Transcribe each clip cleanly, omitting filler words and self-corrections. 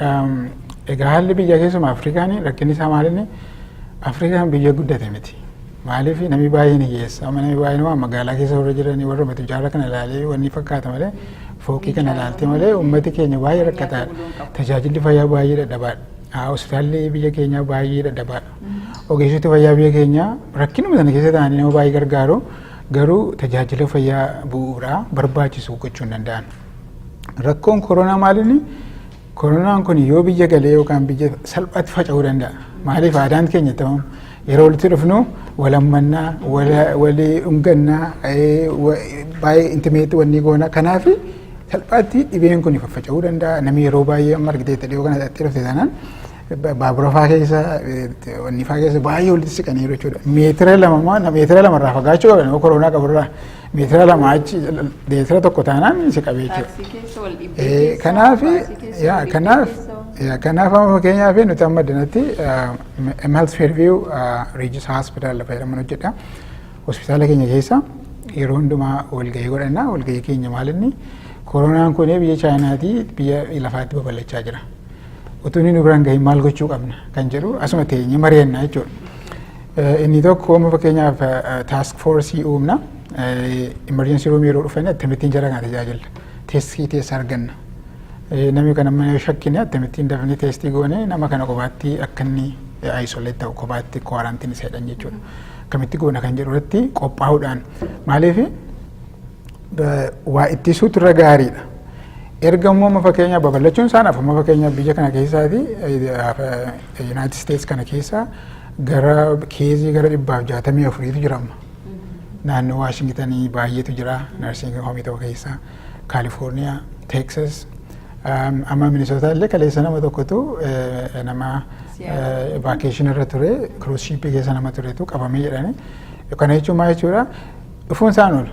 Egaa haalli biyya keessumaa Afrikaanii rakkinni isaa maalinni Afrikaan biyya guddate miti. Maaliif namni baay'een hiyyeessa. Amma namni baay'een waan magaalaa keessa warra jiranii warra mati jaarraa kana ilaalee wanni fakkaata malee fooqii kana ilaalte malee uummati keenya baay'ee rakkataadha. Tajaajilli fayyaa baay'ee dadhabaadha. Hospitaalli biyya keenyaa baay'ee dadhabaadha. Ogeessoti fayyaa biyya keenyaa rakkinuma sana keessa ta'anii nama baay'ee gargaaru garuu tajaajila fayyaa bu'uuraa barbaachisu gochuu hin danda'an. Rakkoon koronaa maalinni koronaan kun yoo biyya galee yookaan biyya salphaatti faca'uu danda'a. Maaliif aadaan keenya ta'uun yeroo walitti dhufnu walammannaa walii dhungannaa baay'ee intimeetii wanni goona kanaaf salphaatti dhibeen kun faffaca'uu danda'a. Namni yeroo baay'ee amma argiteetta dhiyoo kana dhaqxee dhufte taanaan baabura faa keessa wanni faa keessa baay'ee walitti siqanii jechuudha. Meetira lamarraa fagaachuu qaban yoo koronaa qaburraa meetira lama achi meetira tokko taanaan si qabee jechuudha. Kanaaf amma fakkeenyaaf nuti amma danatti Health Fairview Regis Hospital lafa jedhaman hojjedha. Hospitaala keenya keessa yeroo hundumaa walgahii godhanna. Walgahii keenya maalinni koronaan kun biyya Chaayinaatii biyya lafaatti babal'achaa jira. Utuu inni nu biraan gahee maal gochuu qabna kan jedhu asuma teenye mari'annaa jechuudha. Inni tokko amma fakkeenyaaf task force uumna. Emergency room yeroo dhufan akkamittiin jara kana tajaajilla. Teestii teessa arganna. Namni kana mana shakkine akkamittiin dafnee teestii goone nama kana kophaatti akka inni isolate ta'u kophaatti quarantine seedhan jechuudha. Akkamitti goona kan jedhu irratti qophaa'uudhaan maaliif waa ittisuutu irra gaariidha. Erga immoo fakkeenyaaf babal'achuun isaanaaf amma fakkeenyaaf biyya kana keessaati United States kana keessa gara keezii gara 164tu jira amma. Naannoo Waashingitanii baay'eetu jira nursing home ta'u keessa Kaalifoorniyaa, Texas, amma Minnesota illee kaleessa nama tokkotu nama vacation irra ture cruise ship keessa nama turetu qabamee jedhani. Kana jechuun maal jechuudha dhufuun isaan oolu.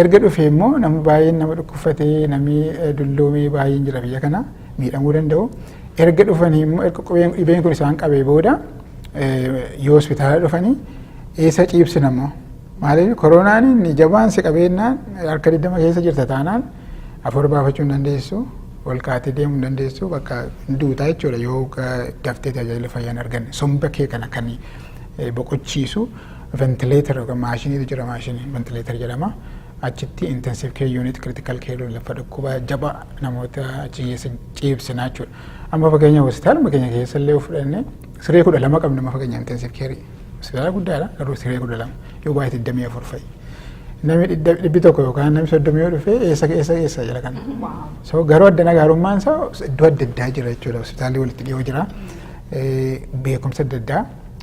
Erga dhufee immoo namni baay'een nama dhukkubfatee namni dulloomee baay'een jira biyya kana miidhamuu danda'u. Erga dhufanii immoo erga dhibeen kun isaan qabee booda yoo hospitaala dhufanii eessa ciibsina immoo maaliif koronaan inni jabaan si qabeennaan harka 20 keessa jirta taanaan afur baafachuu hin dandeessu. Wal kaatee deemuu hin dandeessu bakka duutaa jechuudha yoo daftee tajaajila fayyaa hin arganne. Somba kee kana kan boqochiisu ventileetar yookaan maashiniitu jira maashinii ventileetar jedhama. Achitti intensive care unit critical care lafa dhukkuba jaba namoota achi keessa ciibsinaa jechuudha. Amma fakkeenyaaf hospitaaluma keenya keessa illee fudhannee siree 12 qabna amma fakkeenyaaf intensive care. Hospitaala guddaadha garuu siree 12 yoo baay'ee 24 fa'i. Namni dhibbi tokko yookaan namni 30 yoo dhufe eessa jira kana. So garuu addana gaarummaan isaa iddoo adda addaa jira jechuudha. Hospitaalli walitti dhiyoo jira. Beekumsa adda addaa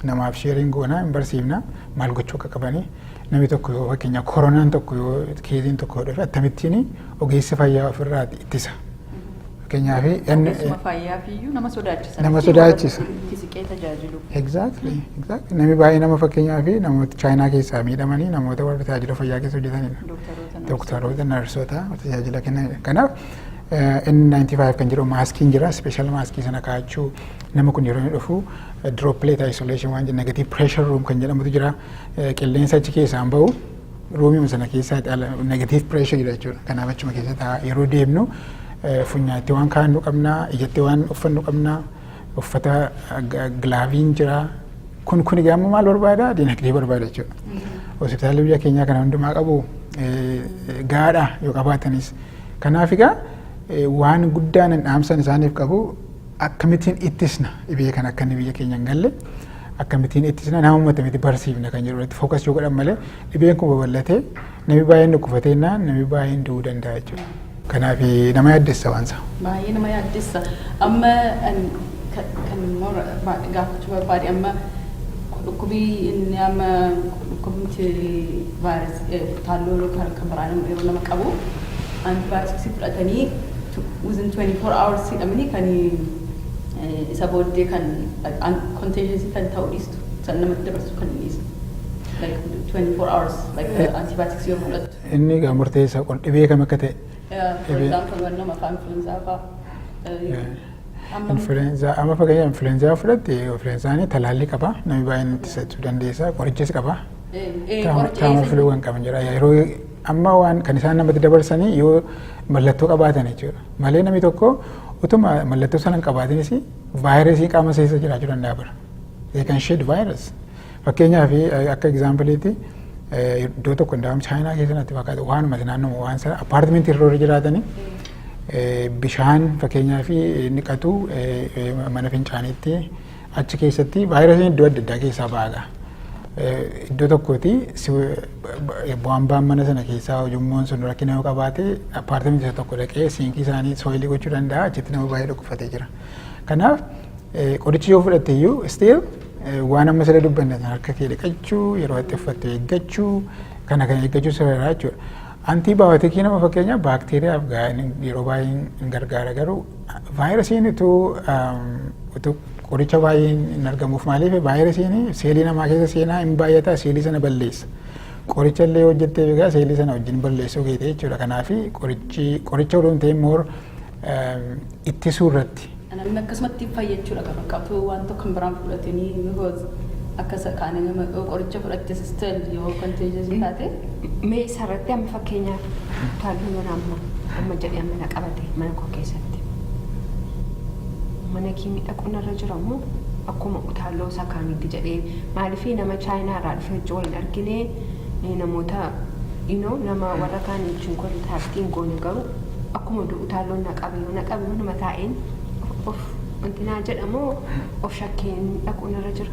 namaaf sheeriin goonaa hin barsiifna maal gochuu akka qabanii. Namni tokko yoo fakkeenyaaf koronaan tokko yoo keeziin tokko yoo dhufe akkamittiin ogeessi fayyaa ofirraa ittisa. Fakkeenyaaf fayyaafiyyuu nama sodaachisa. Nama sodaachisa. Siqee tajaajilu. Exactly. Namni baay'ee nama fakkeenyaaf namoota Chaayinaa keessaa miidhamanii namoota warra tajaajila fayyaa keessa hojjetanidha. Dooktaroota, narsoota tajaajila kennanidha. Kanaaf N95 kan jedhu maaskiin jira. Special maaskii sana kaa'achuu nama kun yeroo inni dhufu droplet isolation waan jenna negative pressure room kan jedhamutu jira. Qilleensa achi keessaan bahu ruumii sana keessaa negative pressure jira jechuudha. Kanaaf achuma keessa yeroo deemnu funyaatti waan kaa'annu qabnaa, ijatti waan uffannu qabnaa, uffata gilaaviin jira. Kun egaa maal barbaada? Dinagdee barbaada jechuudha. Hospitaalli biyya keenyaa kana hundumaa qabu gaadha yoo qabaatanis. Kanaaf egaa waan guddaan dhaamsan isaaniif qabu akkamittiin ittisna dhibee kana akka inni biyya keenya hin galle akkamittiin ittisna nama uummata miti barsiifna kan jedhu irratti fookas yoo godhan malee dhibeen kun babal'atee namni baay'een dhukkufateennaan namni baay'een du'uu danda'a jechuudha. Kanaaf nama yaaddessa waan isaa. Baay'ee nama yaaddessa. Amma kan gaafachuu barbaade amma dhukkubii inni amma dhukkubni vaayirasii taalloo kan biraan yeroo nama qabu antibiyootiksii fudhatanii within 24 hours hidhamanii kan isa booddee kan contagious kan ta'uu dhiistu san namatti dabarsu kan dhiistu like 24 hours like antibiotics yoo fudhattu. Inni egaa murteessaa qol dhibee kam akka ta'e. For example waan nama afaan influenza fa'aa. Amma fakkeenyaaf influenza fudhatte influenzaan talaallii qaba namni baay'een ittisachuu dandeessa qorichas qaba. Taama filuu kan qaban jira yeroo amma waan kan isaan namatti dabarsanii yoo mallattoo qabaatan jechuudha. Malee namni tokko utuma mallattoo sana hin qabaatinis vaayirasii qaama keessa jiraachuu danda'a bara. They can shed virus. Fakkeenyaaf akka exampleetti iddoo tokko ndaam Chaayinaa keessatti fakkaatu waanuma naannoo waan sana apartmentii irra jiraatanii bishaan fakkeenyaaf niqatu mana fincaaniitti achi keessatti vaayirasiin iddoo adda addaa keessaa ba'aa. Iddoo tokkotti bu'aan ba'an mana sana keessaa ujummoon sun rakkina yoo qabaate apartmentii tokko dhaqee siinkii isaanii sooyilii gochuu danda'a achitti nama baay'ee dhukkufatee jira. Kanaaf qorichi yoo fudhatte iyyuu still waan amma siree dubbanne harka kee dhiqachuu yeroo itti uffatte eeggachuu kana eeggachuu sirreeraa jechuudha. Antiibaayotikii nama fakkeenya baakteeriyaaf yeroo baay'ee hin gargaara garuu vaayirasiin utuu qoricha baay'ee hin argamuuf maaliif vaayirasiin seelii namaa keessa seenaa hin baay'ata seelii sana balleessa. Qoricha illee hojjettee egaa seelii sana wajjin balleessuu keete jechuudha. Kanaaf qoricha odoo hin ta'in moor ittisuu irratti. Namni akkasumatti fayyachuudha kan fakkaatu waan tokko kan biraan fudhatanii because akkasa kaanii qoricha fudhatte still yoo contagious taate. Mee isarratti amma fakkeenyaaf utaalloon amma jedhee mana qabate mana koo keessatti. Mana kiimii dhaquun irra jiramu akkuma utaalloo isaa kaanitti jedhee maaliif nama Chaayinaa irraa dhufe wajjin waliin argine namoota nama warra kaan wajjin kontaaktiin goone garuu akkuma utaalloon naqabe nama taa'een of wantinaa jedhamu of shakkeen dhaquun irra jira.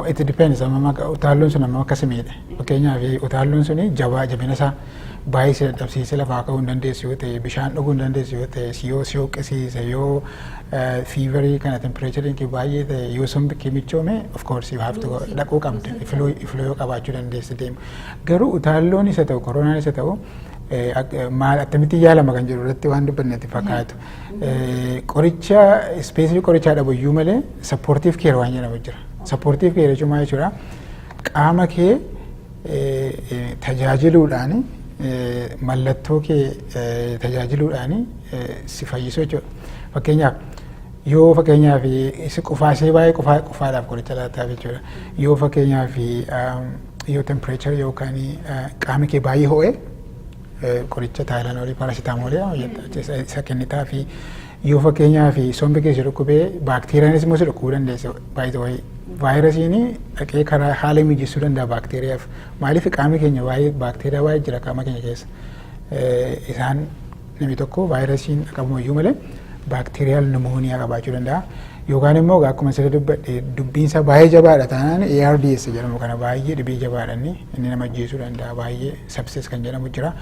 It depends amma utaalloon sun amma akkasimiidha. Fakkeenyaaf utaalloon suni jabina isaa baay'ee si dadhabsiisee lafaa ka'uu hin dandeessu yoo ta'e bishaan dhuguu hin dandeessu yoo ta'e yoo si hoqqisiise yoo fiivarii kana tempereechariin kee baay'ee ta'e yoo sombi kee michoome of course you have to dhaquu qabda ifloo yoo qabaachuu dandeessi deemu. Garuu utaalloon isa ta'u koronaan isa ta'u maal attamitti yaalama kan jedhu irratti waan dubbannetti fakkaatu. Qoricha ispeesifii qorichaa dhabu iyyuu malee sappoortiif keer waan jedhamu jira. Sappoortiif keer jechuun maal jechuudha? Qaama kee tajaajiluudhaan mallattoo kee tajaajiluudhaan si fayyisuu jechuudha. Fakkeenyaaf isi qufaasee baay'ee qufaadhaaf qoricha laataaf jechuudha. Yoo fakkeenyaaf yoo tempereechar yookaan qaama kee baay'ee ho'e qoricha Taayilaanoolii paarasitaamoolii isa kennitaa fi yoo fakkeenyaaf sombi keessa dhukkubee baakteeriyaanis immoo si dhukkubuu dandeessa baay'ee vaayirasiin dhaqee karaa haala mijeessuu danda'a baakteeriyaaf maaliif qaama keenya baay'ee baakteeriyaa baay'ee jira qaama keenya keessa isaan namni tokko vaayirasiin qabamu iyyuu malee baakteeriyaal nimooniyaa qabaachuu danda'a yookaan immoo akkuma sirrii dubbadhe dubbiinsa baay'ee jabaadha taanaan ARDS jedhamu kana baay'ee dhibii jabaadhaan inni nama ajjeesuu danda'a baay'ee sepsis kan jedhamu jira.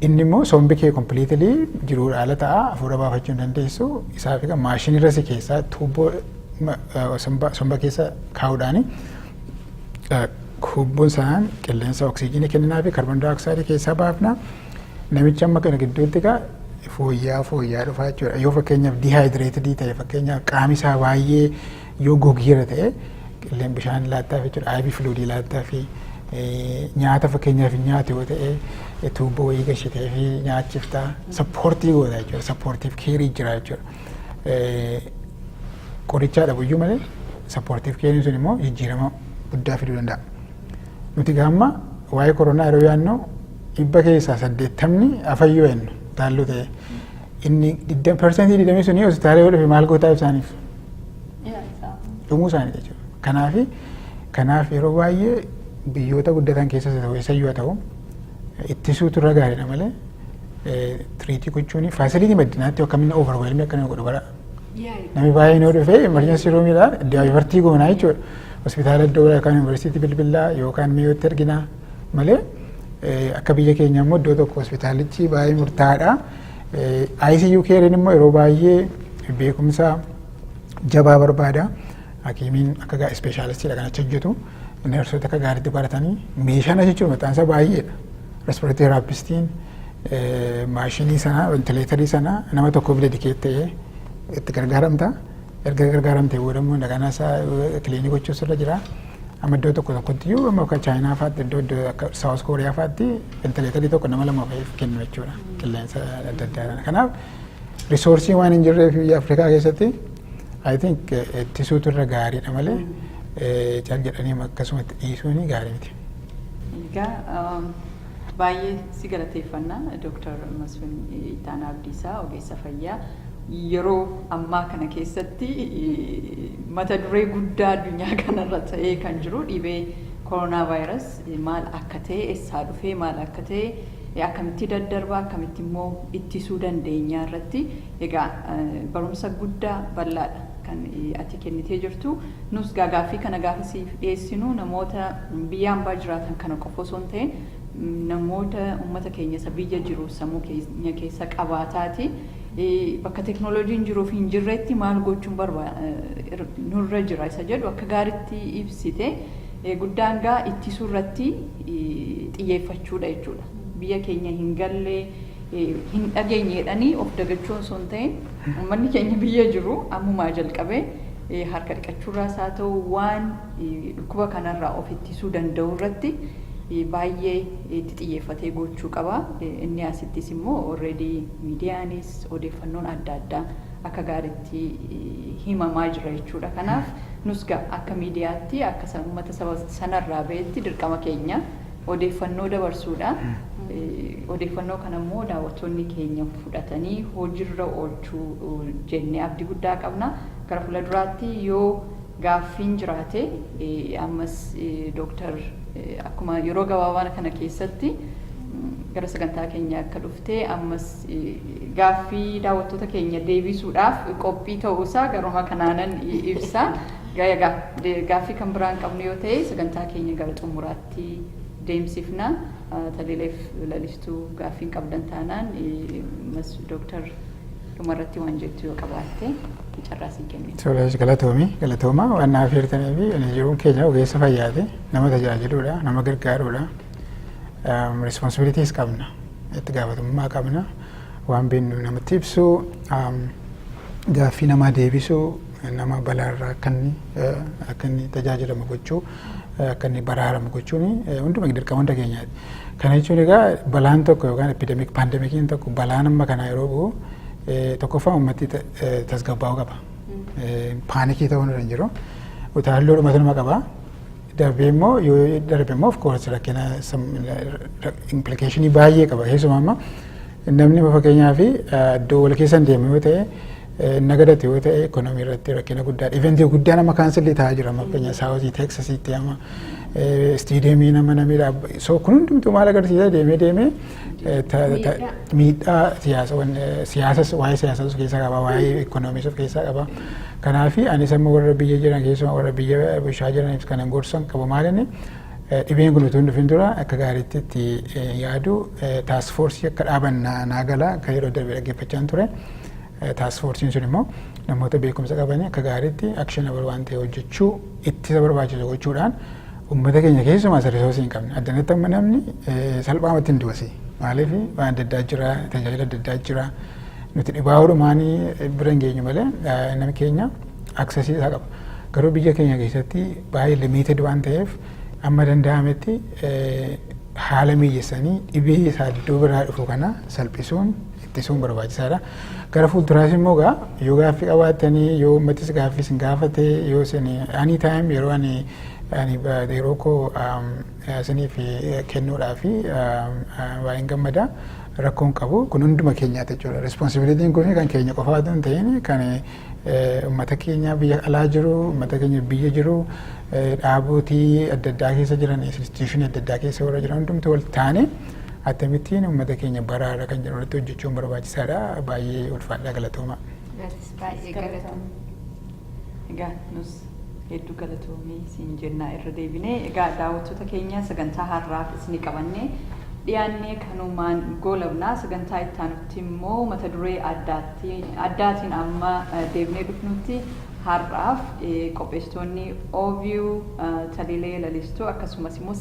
Inni immoo sombi kee kompiliitilii jiruudha ala ta'a hafuura baafachuu hin dandeessu isaaf maashinii irra si keessaa tuubboo somba keessa kaa'uudhaan kubboon sanaan qilleensa oksijiinii kenninaa fi kaarboon daayoksaaidii keessaa baafna namicha amma kana gidduutti fooyyaa dhufaa jechuudha. Yoo fakkeenyaaf dihaayidireetidii ta'e fakkeenyaaf qaamni isaa baay'ee yoo gogiira ta'e qilleen bishaan laattaaf jechuudha. IV fluidii laattaaf nyaata fakkeenyaaf nyaate yoo ta'e tuubboo wayii gashitee fi nyaachiftaa sappoortii goota jechuudha. Sappoortiif keerii jira jechuudha. Qorichaa dhabu iyyuu malee sappoortiif keeriin sun immoo jijjiirama guddaa fiduu danda'a. Nuti gaamma waa'ee koronaa yeroo yaadnu 80% afayyoo jennu taalloo ta'e inni 20% suni hospitaala yoo dhufe maal gootaa isaaniif dhumuu isaanii jechuudha. Kanaaf yeroo baay'ee biyyoota guddatan keessas ta'u eessayyuu haa ta'u ittisuutu irra gaariidha malee tiriitii gochuun faasilitii maddinaatti akkamiin overwhelmii akkana godhu bara namni baay'een yoo dhufe emergency roomiidhaan daayivartii goonaa jechuudha. Hospitaala iddoo yookaan yuunivarsiitii bilbilaa yookaan mi'ootti arginaa malee akka biyya keenya immoo iddoo tokko hospitaalichi baay'ee murtaa'aadha. ICU keeriin immoo yeroo baay'ee beekumsa jabaa barbaada. Hakiimiin akka ispeeshaalistiidha kan achi hojjetu. Neersoota akka gaariitti baratanii meeshaan jechuun maqaan isaa baay'eedha. Respiratory therapist maashinii sana ventileetarii sana nama tokkoof dedikeet ta'ee itti gargaaramta. Erga gargaaramtee boodammoo dhaqana isaa kiliinii gochuus irra jira. Amma iddoo tokkotti iyyuu amma akka Chaayinaa fa'aatti iddoo akka Saawus Kooriyaa fa'aatti ventileetarii tokko nama lama kennu jechuudha. Qilleensa adda addaa. Kanaaf risoorsii waan hin jirreef biyya Afrikaa keessatti I think ittisuutu irra gaariidha malee cal jedhanii akkasumatti dhiisuun gaarii miti. Egaa baay'ee si galateeffannaa Dr. Masfin Ittaanaa Abdiisaa ogeessa fayyaa yeroo ammaa kana keessatti mata duree guddaa addunyaa kanarra ta'ee kan jiru dhibee koronaa vaayirasii maal akka ta'e eessaa dhufee maal akka ta'e akkamitti daddarbaa akkamitti immoo ittisuu dandeenya irratti egaa barumsa guddaa bal'aadha kan ati kennitee jirtu nus gaaffii kana gaafa siif dhiyeessinu namoota biyya ambaa jiraatan kana qofa osoo hin ta'in namoota uummata keenya isa biyya jiru sammuu keenya keessa qabaataati bakka teknooloojiin jiruuf hin jirretti maal gochuun nurra jira isa jedhu akka gaaritti ibsite guddaan gaa ittisuu irratti xiyyeeffachuudha jechuudha. Biyya keenya hin gallee hin dhageenyeedhanii of dagachuun osoo hin ta'in uummanni keenya biyya jiru ammumaa jalqabee harka dhiqachuurraas haa ta'u waan dhukkuba kanarraa of ittisuu danda'u irratti baay'ee itti xiyyeeffatee gochuu qaba. Inni asittis immoo already miidiyaanis odeeffannoon adda addaa akka gaariitti himamaa jira jechuudha. Kanaaf nus akka miidiyaatti akka uummata sanarraa ba'etti dirqama keenya odeeffannoo dabarsuudha. Odeeffannoo kana immoo daawwattoonni keenya fudhatanii hojiirra oolchuu jennee abdii guddaa qabna. Gara fuulduraatti yoo gaaffiin jiraate ammas Dooktar akkuma yeroo gabaabaa kana keessatti gara sagantaa keenya akka dhuftee ammas gaaffii daawwattoota keenya deebisuudhaaf qophii ta'uusaa garuma kanaanan ibsa. Gaaffii kan biraan qabnu yoo ta'e sagantaa keenya gara xumuraatti deemsifna. Talileef lalistuu gaaffiin qabdan taanaan mas Dooktar dhumarratti waan jettu yoo qabaatte carraasii kenni. Soolaas galatooma waan naaf hirtanii fi jiruun keenya ogeessa fayyaati nama tajaajiluudha nama gargaaruudha responsibilities qabna itti gaafatamummaa qabna waan beeknu namatti ibsu gaaffii namaa deebisuu nama balaarraa akka inni tajaajilamu gochuu akka inni baraaramu gochuun hunduma dirqama hunda keenyaati. Kana jechuun egaa balaan tokko yookaan epidemic pandemikiin tokko balaan amma kanaa yeroo bu'u tokkoffaa uummatti tasgabbaa'uu qaba. Paanikii ta'uu hin jiru. Utaalloo dhumatu nama qaba. Darbee immoo of course rakkina implicationii baay'ee qaba. Keessumaa amma namni fakkeenyaa fi iddoo wal keessa deemu yoo ta'e nagadate yoo ta'e ekonomii irratti rakkina guddaadha. Eventii guddaan amma kaansilii ta'aa jira fakkeenyaa saawuzii teeksasiitti amma istiideemii nama namiidha. So kun hundumtuu maal agarsiisa deemee miidhaa siyaasas waa'ee siyaasas keessaa qaba waa'ee ekonomiis of keessaa qaba. Kanaaf anis amma warra biyya jiran keessumaa warra biyya bishaa jiraniif kan gorsan qabu maalinni dhibeen kun utuu hin dhufin dura akka gaariitti itti yaadu taasifoorsii akka dhaaban naagala kan yeroo darbe dhaggeeffachaan ture. Taasifoorsii sun immoo namoota beekumsa qabanii akka gaariitti actionable waan ta'e hojjechuu ittisa barbaachisu gochuudhaan uummata keenya keessumaa risoosii hin qabne addanatti amma namni salphaamatti hin du'asi. Maaliif waan adda addaa jira tajaajila adda addaa jira nuti dhibaahuudhumaanii bira hin geenyu malee namni keenya aksesii isaa qaba. Garuu biyya keenya keessatti baay'ee limited waan ta'eef amma danda'ametti haala mijeessanii dhibee isaa iddoo biraa dhufu kana salphisuun ittisuun barbaachisaadha. Gara fuulduraas immoo yoo gaaffii qabaattanii yoo uummatis gaaffii isin gaafate yoo isin any time yeroo yeroo koo isiniif kennuudhaaf baay'een gammada rakkoon qabu kun hunduma keenyaati jechuudha. Responsibilitiin kun kan keenya qofaa osoo hin ta'in kan uummata keenya biyya alaa jiru uummata keenya biyya jiru dhaabootii adda addaa keessa jiran instituushinii adda addaa keessa warra jiran hundumtuu wal taane akkamittiin uummata keenya baraara kan jedhu irratti hojjechuun barbaachisaadha. Baay'ee ulfaadha galatooma. Baay'ee galatooma. Egaa nus hedduu galatoomii siin jennaa irra deebinee egaa daawwattoota keenya sagantaa har'aaf isinii qabannee dhiyaannee kanumaan goolabnaa sagantaa itti aanutti immoo mata duree addaatiin amma deebinee dhufnutti har'aaf qopheessitoonni OVU Talilee Lalistuu akkasumas immoo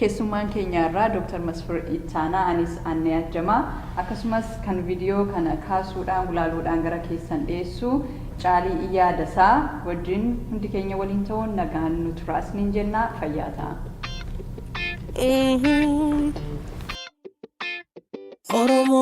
keessummaan keenyaarraa Dooktar Masfin Ittaanaa anis Annee Ajjamaa akkasumas kan viidiyoo kana kaasuudhaan gulaaluudhaan gara keessan dhiyeessu Caalii Iyyaadasaa wajjin hundi keenya waliin ta'uun nagaan nu turaas niin jennaa fayyaa ta'a. Oromo